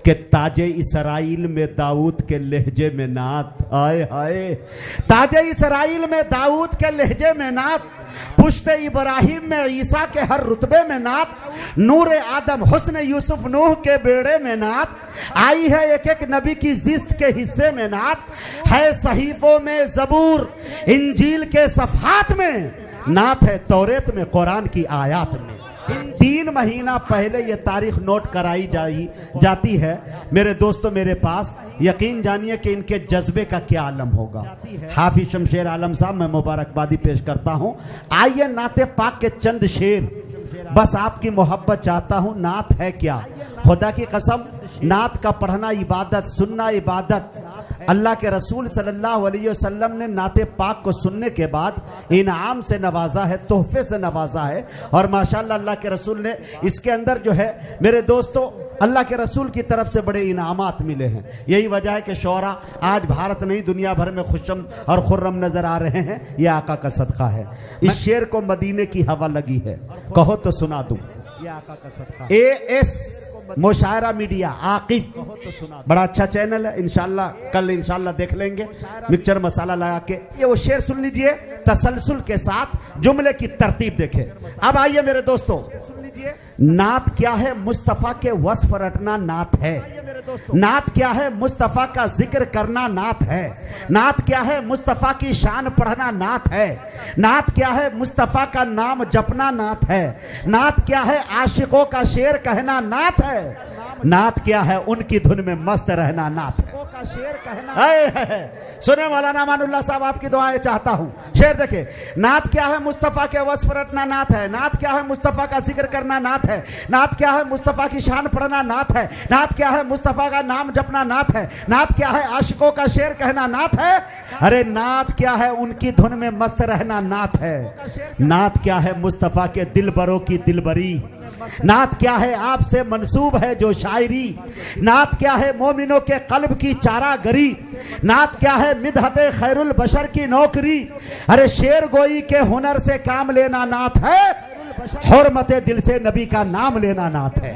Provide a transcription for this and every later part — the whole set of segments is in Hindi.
कि ताजे इसराइल में दाऊद के लहजे में नात आए हाय, ताजे इसराइल में दाऊद के लहजे में नात, पुश्ते इब्राहिम में ईसा के हर रुतबे में नात, नूर आदम हुस्न यूसुफ नूह के बेड़े में नात, आई है एक एक नबी की जिस्त के हिस्से में नात, है सहीफों में जबूर इंजील के सफात में नात, है तौरेत में कुरान की आयात में। 3 महीना पहले ये तारीख नोट कराई जाती है मेरे दोस्तों मेरे पास। यकीन जानिए कि इनके जज्बे का क्या आलम होगा। हाफिज शमशेर आलम साहब, मैं मुबारकबादी पेश करता हूँ। आइए नाते पाक के चंद शेर, बस आपकी मोहब्बत चाहता हूँ। नात है क्या? खुदा की कसम, नात का पढ़ना इबादत, सुनना इबादत। अल्लाह के रसूल सल्लल्लाहु अलैहि वसल्लम ने नाते पाक को सुनने के बाद इनाम से नवाजा है, तोहफे से नवाजा है। और माशाअल्लाह अल्लाह के रसूल ने इसके अंदर जो है मेरे दोस्तों अल्लाह के रसूल की तरफ से बड़े इनामात मिले हैं। यही वजह है कि शोरा आज भारत नहीं दुनिया भर में खुशम और खुर्रम नजर आ रहे हैं। यह आका का सदका है। इस शेर को मदीने की हवा लगी है, कहो तो सुना दूं। यह आका का सदका। AS मुशायरा मीडिया आकिब, बड़ा अच्छा चैनल है। इंशाल्लाह कल इंशाल्लाह देख लेंगे मिक्सचर मसाला लगा के। ये वो शेर सुन लीजिए तसलसल के साथ, जुमले की तरतीब देखें। अब आइए मेरे दोस्तों, नात क्या है? मुस्तफ़ा के वस्फ रटना नात है। नात क्या है? मुस्तफ़ा का जिक्र करना नात है। नात क्या है? मुस्तफ़ा की शान पढ़ना नात है। नात क्या है? मुस्तफ़ा का नाम जपना नात है। नात क्या है? आशिकों का शेर कहना नात है। नात क्या है? उनकी धुन में मस्त रहना नात है। सुने मौलाना अमानुल्लाह साहब, आपकी दुआएं चाहता हूं। शेर देखे, नात क्या है? मुस्तफ़ा के वस्फ रटना नात है। नात क्या है? मुस्तफ़ा का जिक्र करना नात है। नात क्या है? मुस्तफ़ा की शान पढ़ना नात है। नात क्या है? मुस्तफ़ा का नाम जपना नात है। नात क्या है? आशिकों का शेर कहना नात है। अरे नात क्या है? उनकी धुन में मस्त रहना नात है। नात क्या है? मुस्तफ़ा के दिलबरों की दिलबरी। नात क्या है? आपसे मंसूब है जो शायरी। नात क्या है? मोमिनों के कल्ब की चारागरी। नात क्या है? मिदहते खैरुल बशर की नौकरी। अरे शेर गोई के हुनर से काम लेना नात है। हुर्मते दिल से नबी का नाम लेना नात है।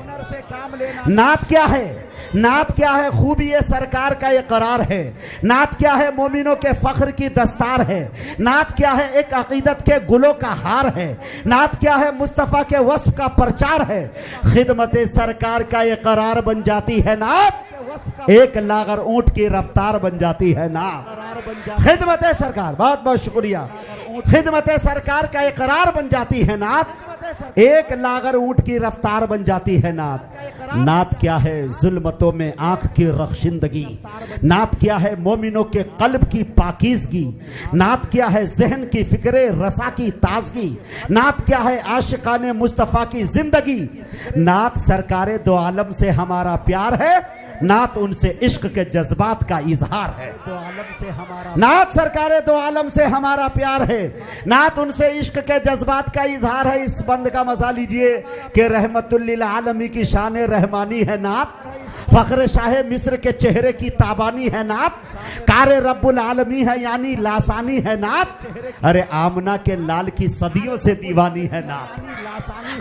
नात क्या है? नात क्या है? खूबी सरकार का इकरार है। नात क्या है? मोमिनों के फख्र की दस्तार है। नात क्या है? एक अकीदत के गुलों का हार है। नात क्या है? मुस्तफ़ा के वस्फ का प्रचार है। खिदमत सरकार का इकरार बन जाती है नात। एक लागर ऊंट की रफ्तार बन जाती है नात। खिदमत सरकार, बहुत बहुत शुक्रिया। खिदमत सरकार का इकरार बन जाती है नात। एक लागर ऊंट की रफ्तार बन जाती है नात। नात क्या है? जुल्मतों में आंख की रख्शिंदगी। नात क्या है? मोमिनों के कल्ब की पाकीज़गी। नात क्या है? जहन की फिक्रे रसा की ताजगी। नात क्या है? आशिकाने मुस्तफ़ा की जिंदगी। नात सरकारे दो आलम से हमारा प्यार है। नात उनसे इश्क के जज्बात का इजहार है। नात सरकारे दो आलम से हमारा प्यार है। नात उनसे इश्क के जज्बात का इजहार है। इस बंद का मजा लीजिए कि रहमतुल लिल आलमी की शान रहमानी है नात। फख्र शाह मिस्र के चेहरे की ताबानी है नात। कारे रब्बुल आलमी है यानी लासानी है नात। अरे आमना के लाल की सदियों से दीवानी है नात।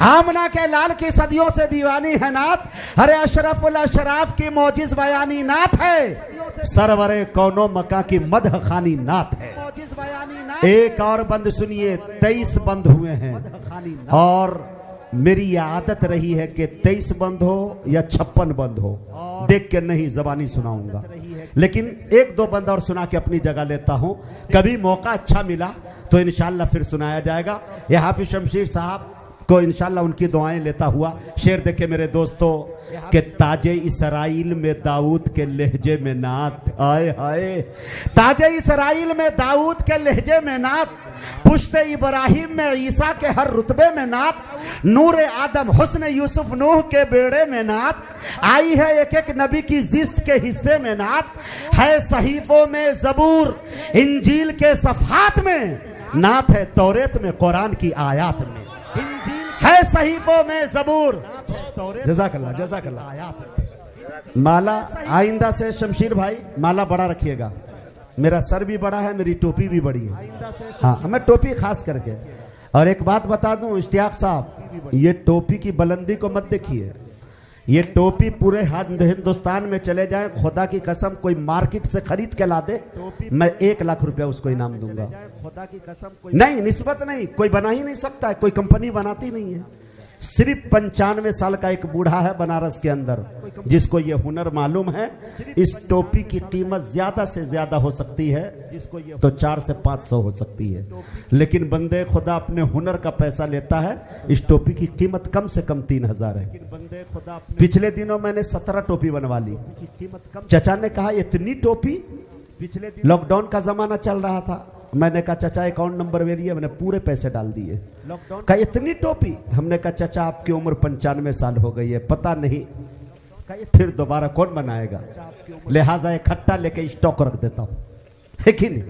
आमना के लाल की सदियों से दीवानी है नात। अरे अशरफुल अशराफ की मौजिज बयानी नात है। सरवरे कौनो मका की मदह खानी नात है। एक और बंद सुनिए, 23 बंद हुए हैं और मेरी यह आदत रही है कि 23 बंद हो या 56 बंद हो, देख के नहीं जबानी सुनाऊंगा, लेकिन 1-2 बंद और सुना के अपनी जगह लेता हूं। कभी मौका अच्छा मिला तो इंशाल्लाह फिर सुनाया जाएगा। यह हाफिज शमशेर साहब को इंशाल्लाह उनकी दुआएं लेता हुआ शेर देखे मेरे दोस्तों कि ताजे इसराइल में दाऊद के लहजे में नात आए हाय, ताजे इसराइल में दाऊद के लहजे में नात, पुश्ते इब्राहिम में ईसा के हर रुतबे में नात, नूर आदम हुस्न यूसुफ नूह के बेड़े में नात, आई है एक एक नबी की जिस्त के हिस्से में नात, है सहीफों में जबूर इंजील के सफात में नात, है तौरेत में कुरान की आयात में, है सहीफों में जबूर। जज़ाकल्लाह जज़ाकल्लाह। माला आइंदा से शमशीर भाई माला बड़ा रखिएगा। मेरा सर भी बड़ा है, मेरी टोपी भी बड़ी है। हाँ, मैं टोपी खास करके। और एक बात बता दूं इश्तियाक साहब, ये टोपी की बुलंदी को मत देखिए, ये टोपी पूरे हिंदुस्तान में चले जाए, खुदा की कसम कोई मार्केट से खरीद के ला दे, मैं 1 लाख रुपया उसको इनाम दूंगा। खुदा की कसम नहीं, निस्बत नहीं, कोई बना ही नहीं सकता है, कोई कंपनी बनाती नहीं है। सिर्फ 95 साल का एक बूढ़ा है बनारस के अंदर, जिसको ये हुनर मालूम है। इस टोपी की कीमत ज्यादा से ज्यादा हो सकती है तो 400 से 500 हो सकती है, लेकिन बंदे खुदा अपने हुनर का पैसा लेता है। इस टोपी की कीमत कम से कम 3000 है। पिछले दिनों मैंने 17 टोपी बनवा ली। चचा ने कहा इतनी टोपी, पिछले लॉकडाउन का जमाना चल रहा था। मैंने कहा चाचा अकाउंट नंबर ले लिया, मैंने पूरे पैसे डाल दिए। कहा इतनी टोपी, हमने कहा चाचा आपकी उम्र 95 साल हो गई है, पता नहीं फिर दोबारा कौन बनाएगा, लिहाजा इकट्ठा लेके स्टॉक रख देता हूँ, है कि नहीं।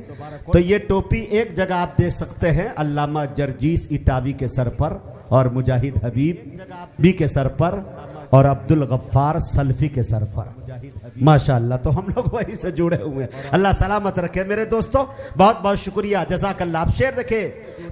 तो ये टोपी एक जगह आप देख सकते हैं, अल्लामा जर्जीस इटावी के सर पर और मुजाहिद हबीब बी के सर पर और अब्दुल गफ्फार सल्फी के सर पर, माशाअल्लाह। तो हम लोग वहीं से जुड़े हुए हैं, अल्लाह सलामत रखे मेरे दोस्तों, बहुत बहुत शुक्रिया, जज़ाकल्लाह। आप शेर देखे,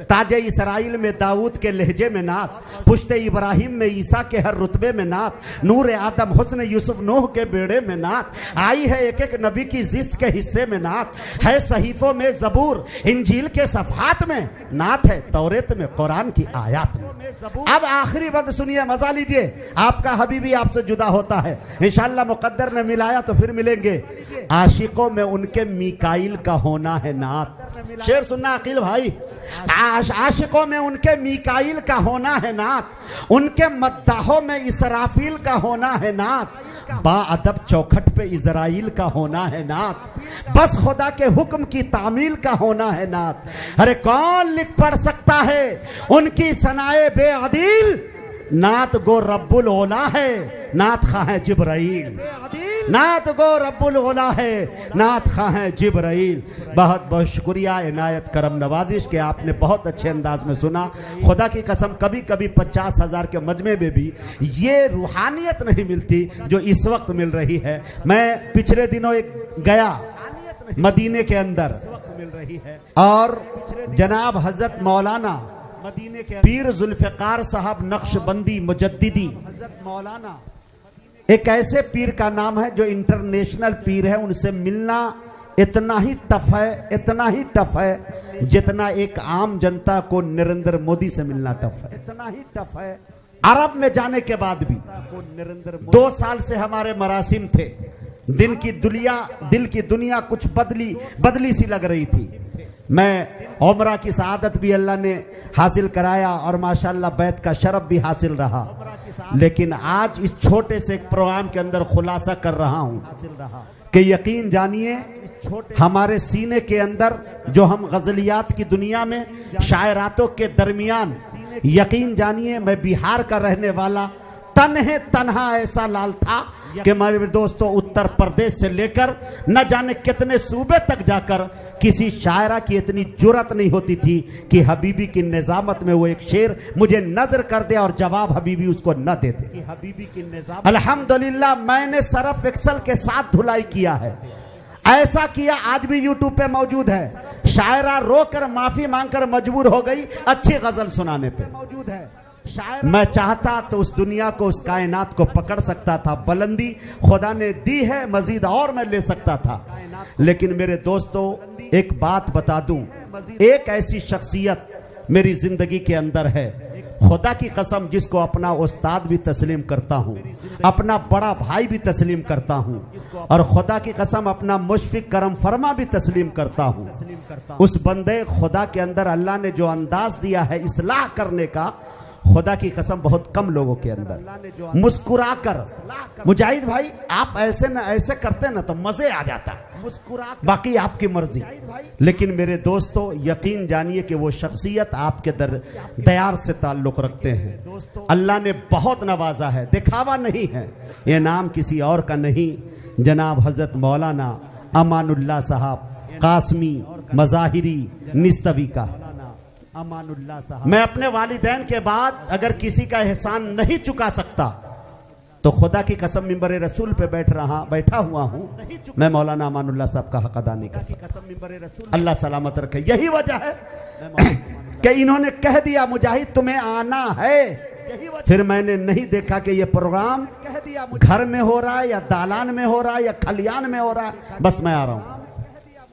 ताजे इसराइल में दाऊद के लहजे में नात, पुश्ते इब्राहिम में ईसा के हर रुतबे में नात, नूर आदम हुस्न यूसुफ नूह के बेड़े में नात, आई है एक एक नबी की जिस्त के हिस्से में नात, है सहीफों में जबूर इंजील के सफहात में नात, है तौरेत में कुरान की आयात में। अब आखिरी बंद सुनिए, मजा लीजिए, आपका हबीबी आपसे जुदा होता है, इंशाअल्लाह मुकद्दर ने मिलाया तो फिर मिलेंगे। आशिकों में उनके मीकाइल का होना है नात। शेर सुनना अकील भाई, आशिकों में उनके मीकाइल का होना है नात, उनके मद्दाहों में इसराफील का होना है नात, बाअदब चौखट पे इजराइल का होना है नात, बस खुदा के हुक्म की तामील का होना है नात। अरे कौन लिख पढ़ सकता है उनकी सनाए बेअदील, नात गो रब्बुल ओला है, नात खा है जिब्राइल, नात गो रब्बुल ओला है, नात खा है जिब्राइल। बहुत बहुत शुक्रिया, इनायत करम नवाजिश के आपने बहुत अच्छे अंदाज में सुना। खुदा की कसम कभी कभी 50,000 के मजमे में भी ये रूहानियत नहीं मिलती जो इस वक्त मिल रही है। मैं पिछले दिनों एक गया मदीने के अंदर और जनाब हजरत मौलाना मदीने के पीर जुल्फ़िकार साहब नक्शबंदी मुजद्दिदी, हजरत मौलाना एक ऐसे पीर का नाम है जो इंटरनेशनल पीर है, उनसे मिलना इतना ही टफ है, इतना ही टफ है जितना एक आम जनता को नरेंद्र मोदी से मिलना टफ है, इतना ही टफ है। अरब में जाने के बाद भी 2 साल से हमारे मरासिम थे, दिल की दुनिया कुछ बदली सी लग रही थी। मैं उम्रा की सआदत भी अल्लाह ने हासिल कराया और माशाअल्लाह बैत का शरफ भी हासिल रहा, लेकिन आज इस छोटे से एक प्रोग्राम के अंदर खुलासा कर रहा हूं कि यकीन जानिए हमारे सीने के अंदर जो हम गजलियात की दुनिया में शायरातों के दरमियान, यकीन जानिए मैं बिहार का रहने वाला तन्हा ऐसा लाल था कि मेरे दोस्तों उत्तर प्रदेश से लेकर न जाने कितने सूबे तक जाकर किसी शायरा की इतनी जुर्रत नहीं होती थी कि हबीबी की निजामत में वो एक शेर मुझे नजर कर दे और जवाब हबीबी उसको न दे दे। हबीबी की निजामत, अल्हम्दुलिल्लाह मैंने सरफ एक्सल के साथ धुलाई किया है, ऐसा किया आज भी यूट्यूब पे मौजूद है। शायरा रोकर माफी मांगकर मजबूर हो गई अच्छी गजल सुनाने पे, मौजूद है। मैं चाहता तो उस दुनिया को, उस कायनात को पकड़ सकता था, बुलंदी खुदा ने दी है, मजीद और मैं ले सकता था। लेकिन मेरे दोस्तों एक बात बता दूं, एक ऐसी शख्सियत मेरी जिंदगी के अंदर है, खुदा की कसम जिसको अपना उस्ताद भी तस्लीम करता हूं, अपना बड़ा भाई भी तस्लीम करता हूं और खुदा की कसम अपना मुशफिक करम फरमा भी तस्लीम करता हूं। उस बंदे खुदा के अंदर अल्लाह ने जो अंदाज दिया है इस्लाह करने का, खुदा की कसम बहुत कम लोगों के अंदर मुस्कुराकर, मुजाहिद भाई आप ऐसे न ऐसे करते ना तो मजे आ जाता, मुस्कुरा, बाकी आपकी मर्जी। लेकिन मेरे दोस्तों यकीन जानिए कि वो शख्सियत आपके दयार से ताल्लुक रखते हैं। अल्लाह ने बहुत नवाजा है, दिखावा नहीं है, ये नाम किसी और का नहीं, जनाब हजरत मौलाना अमानुल्लाह साहब कासमी मज़ाहिरी निस्तवी का। मैं अपने वालिदैन के बाद अगर किसी का एहसान नहीं चुका सकता तो खुदा की कसम मिंबर रसूल पे बैठा हुआ हूँ, मैं मौलाना अमानुल्लाह साहब का हक अदा नहीं कर सकता। अल्लाह सलामत रखे। यही वजह है कि इन्होंने कह दिया मुजाहिद तुम्हें आना है फिर मैंने नहीं देखा कि ये प्रोग्राम घर में हो रहा है या दालान में हो रहा है या खलियान में हो रहा है। बस मैं आ रहा हूं,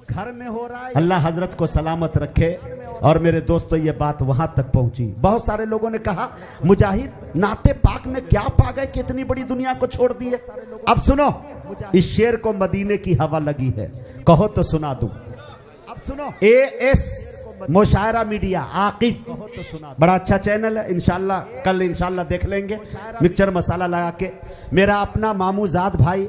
घर में हो रहा है। अल्लाह हजरत को सलामत रखे। और मेरे दोस्तों, ये बात वहां तक पहुंची। बहुत सारे लोगों ने कहा, मुजाहिद नाते पाक में क्या पा गए कि इतनी बड़ी दुनिया को छोड़ दिए। अब सुनो, इस शेर को मदीने की हवा लगी है, कहो तो सुना दूं। अब सुनो, AS मुशायरा मीडिया आकिब, तो सुना, बड़ा अच्छा चैनल है। इंशाल्लाह कल इंशाल्लाह देख लेंगे, मिक्सचर मसाला लगा के। मेरा अपना मामूजाद भाई,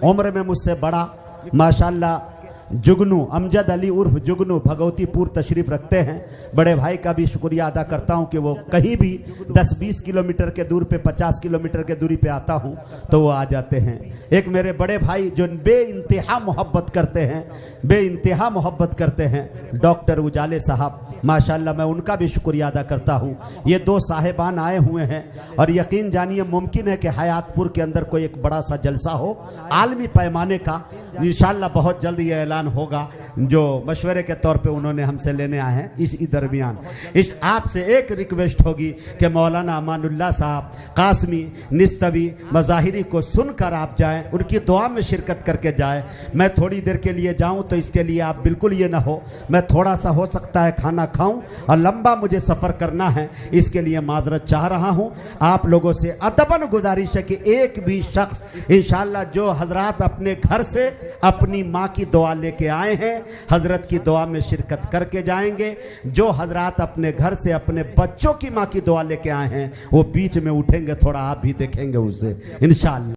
उम्र में मुझसे बड़ा, माशाल्लाह, जुगनू अमजद अली उर्फ जुगनू भगवतीपुर तशरीफ रखते हैं। बड़े भाई का भी शुक्रिया अदा करता हूं कि वो कहीं भी 10-20 किलोमीटर के दूर पे, 50 किलोमीटर के दूरी पे आता हूं तो वो आ जाते हैं। एक मेरे बड़े भाई जो बेइंतहा मोहब्बत करते हैं, बेइंतहा मोहब्बत करते हैं, डॉक्टर उजाले साहब, माशाल्लाह मैं उनका भी शुक्रिया अदा करता हूं। ये दो साहिबान आए हुए हैं और यकीन जानिए मुमकिन है कि हयातपुर के अंदर कोई एक बड़ा सा जलसा हो आलमी पैमाने का। इंशाल्लाह बहुत जल्द ये ऐलान होगा, जो मशवरे के तौर पे उन्होंने हमसे लेने आए हैं। इसी दरमियान इस आपसे एक रिक्वेस्ट होगी कि मौलाना अमानुल्लाह साहब कासमी निस्तवी मज़ाहिरी को सुनकर आप जाएं, उनकी दुआ में शिरकत करके जाएं। मैं थोड़ी देर के लिए जाऊं तो इसके लिए आप बिल्कुल ये ना हो, मैं थोड़ा सा हो सकता है खाना खाऊं और लंबा मुझे सफ़र करना है, इसके लिए माजरत चाह रहा हूं। आप लोगों से अदबन गुजारिश है कि एक भी शख्स इंशाअल्लाह जो हजरात अपने घर से अपनी माँ की दुआ लेके आए हैं, हजरत की दुआ में शिरकत करके जाएंगे। जो हजरात अपने घर से अपने बच्चों की माँ की दुआ लेके आए हैं वो बीच में उठेंगे, थोड़ा आप भी देखेंगे उससे इंशाअल्लाह।